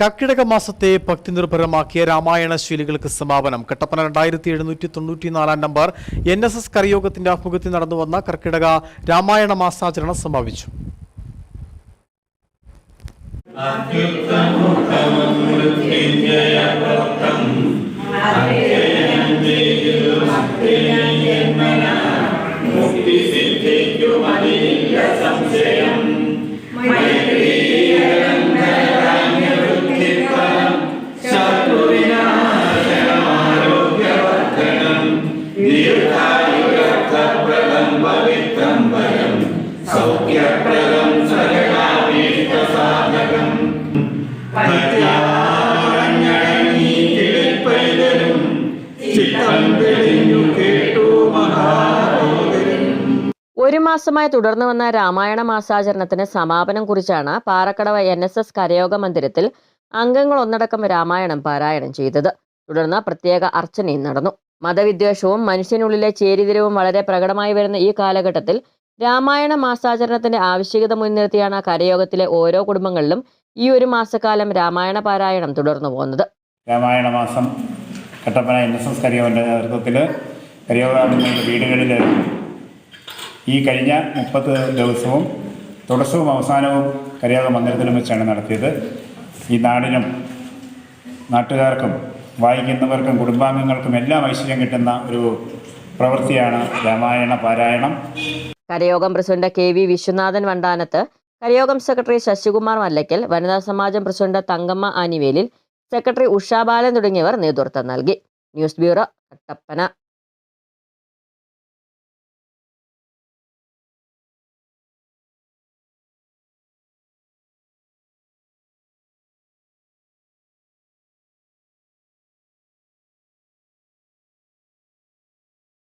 കർക്കിടക മാസത്തെ ഭക്തി നിർഭരമാക്കിയ രാമായണ ശീലികൾക്ക് സമാപനം. കട്ടപ്പന 2794 നമ്പർ NSS കരയോഗത്തിന്റെ ആഭിമുഖ്യത്തിൽ നടന്നുവന്ന കർക്കിടക രാമായണ മാസാചരണം സമാപിച്ചു. ഒരു മാസമായി തുടർന്നു വന്ന രാമായണ മാസാചരണത്തിന് സമാപനം കുറിച്ചാണ് പാറക്കടവ് NSS കരയോഗ മന്ദിരത്തിൽ അംഗങ്ങൾ ഒന്നടക്കം രാമായണം പാരായണം ചെയ്തത്. തുടർന്ന് പ്രത്യേക അർച്ചനയും നടന്നു. മതവിദ്വേഷവും മനുഷ്യനുള്ളിലെ ചേരിതിരിവും വളരെ പ്രകടമായി വരുന്ന ഈ കാലഘട്ടത്തിൽ രാമായണ മാസാചരണത്തിന്റെ ആവശ്യകത മുൻനിർത്തിയാണ് കരയോഗത്തിലെ ഓരോ കുടുംബങ്ങളിലും ഈ ഒരു മാസക്കാലം രാമായണ പാരായണം തുടർന്നു പോകുന്നത്. രാമായണ മാസം കട്ടപ്പന NSS കരയോഗത്തിന്റെ നേതൃത്വത്തിൽ കരയോഗാംഗങ്ങളുടെ വീടുകളിൽ ഈ കഴിഞ്ഞ 30 ദിവസവും തുടക്കവും അവസാനവും കരയോഗ മന്ദിരത്തിലും വെച്ചാണ് നടത്തിയത്. ഈ നാടിനും നാട്ടുകാർക്കും വായിക്കുന്നവർക്കും കുടുംബാംഗങ്ങൾക്കും എല്ലാം ഐശ്വര്യം കിട്ടുന്ന ഒരു പ്രവൃത്തിയാണ് രാമായണ പാരായണം. കരയോഗം പ്രസിഡന്റ് KV വിശ്വനാഥൻ വണ്ടാനത്ത്, കരയോഗം സെക്രട്ടറി ശശികുമാർ മല്ലയ്ക്കൽ, വനിതാ സമാജം പ്രസിഡന്റ് തങ്കമ്മ ആനിവേലിൽ, സെക്രട്ടറി ഉഷാബാലൻ തുടങ്ങിയവർ നേതൃത്വം നൽകി. News bureau, Kattappana.